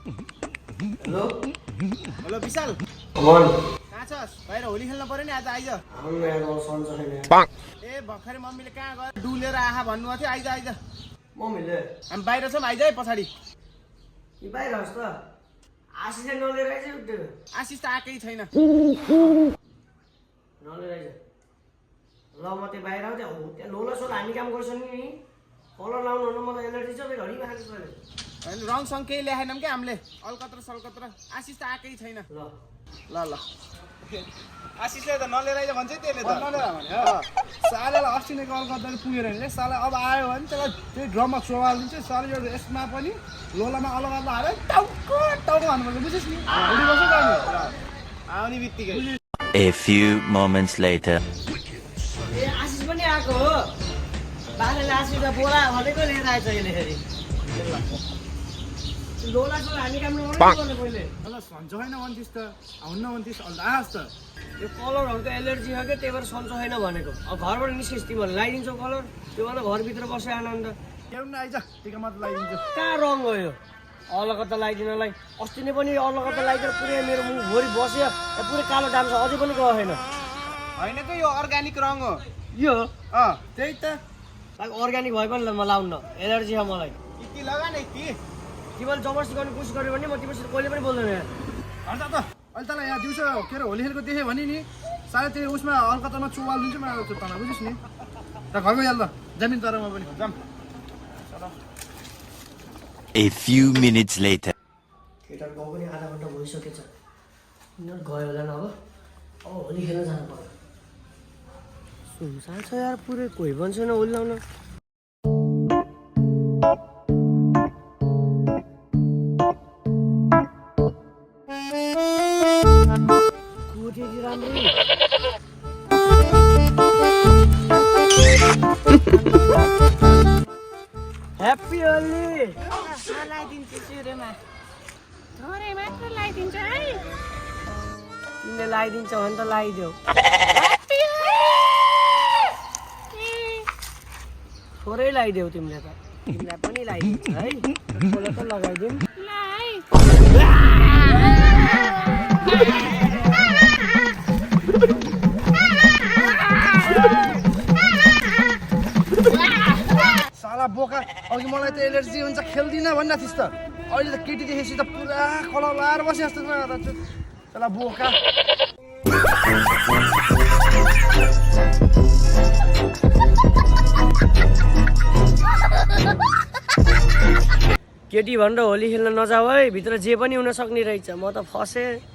Hello hello विशाल common कहाँ छस् बाहिर होली खेल्न पर्यो नि आज आइज आउनु यार म सन्चो छैन ए भर्खरै मम्मीले कहाँ गएर डुलेर आहा भन्नुभएको थियो आइज आइज मम्मीले हामी बाहिर छौँ आइज है पछाडि कि बाहिर होस् त आशिषले नलिएर आइज उठ्यो आशिष त आएकै छैन नलिएर आइज ल म त्यो बाहिर आउँथेँ हो त्यहाँ लोला सोला हामी काम गर्छौँ नि कलर लाउनु हुनु मलाई एलर्जी छ फेरि हरिमा खान्छ तैँले होइन रङसँग केही ल्याएनौँ क्या हामीले अलकत्र सलकत्र आशिष त आएकै छैन ल ल ल आशिषले त नलिएर आइज भन्छ त्यसले त नलिएर भने सालेलाई अस्ति नै कल गर्दा पुगेर हिँड्ने साला अब आयो भने त्यसलाई त्यही ड्रममा सोवाल दिन्छ साले यो यसमा पनि लोलामा अलग अलग हालेर टाउको टाउको भन्नुपर्छ बुझिस् नि भोलि बस्नु गर्नु आउने बित्तिकै A few moments later. ए आशिष पनि आएको हो बालेले आशिषलाई बोला भनेको लिएर आएछ यसले फेरि लोला सोला हामी काम गर्नु पहिले ल सन्चो होइन भन्थिस् त आउन्न भन्थिस् अन्त आस त यो कलरहरूको एलर्जी हो क्या त्यही भएर सन्चो छैन भनेको अब घरबाट निस्किस् तिमीहरू लगाइदिन्छौ कलर त्यो भएर घरभित्र बस्यो आनन्द एउटा आइज टिका मात्र लगाइदिन्छु कहाँ रङ हो यो अलकत्ता लगाइदिनलाई अस्ति नै पनि अलकत्ता लगाइदिएर पुरै मेरो मुख भरि बस्यो पुरै कालो दाम छ अझै पनि गएको छैन होइन त यो अर्ग्यानिक रङ हो यो त्यही त अर्ग्यानिक भए पनि ल म लाउन्न एलर्जी छ मलाई कि लगा न कि तिमीले जबरजस्ती गर्ने कोसिस गर्यो भने म तिमीसित कहिले पनि बोल्दैन अन्त त अहिले तँलाई यहाँ दिउँसो के अरे होली खेलको देखेँ भने नि सायद त्यो उसमा अलकत्तामा चुवाल दिन्छु म तँलाई बुझिस् नि र घरको याद ल जमिन तरमा पनि जाम A few minutes later. केटाहरू गाउँ पनि आधा घन्टा भइसकेछ यिनीहरू गयो होला न अब होली खेल्न जानु पर्यो सुनसान छ यार पुरै कोही पनि छैन होली लाउन कोटेली राम्रो ह्याप्पी होली लगाइदिन्छु सुरुमा थोरै मात्र लगाइदिन्छु है तिमीले लगाइदिन्छ भने त लगाइदेऊ थोरै लगाइदेऊ तिमीले त तिमीलाई पनि लगाइदिन्छ है थोरै त लगाइदिउँ ल है साला बोका अघि मलाई त एलर्जी हुन्छ खेल्दिनँ भन्न थिइस् त अहिले त केटी देखेपछि त पुरा कलर लाएर बसे जस्तो साला बोका केटी भनेर होली खेल्न नजाऊ है भित्र जे पनि हुन सक्ने रहेछ म त फसेँ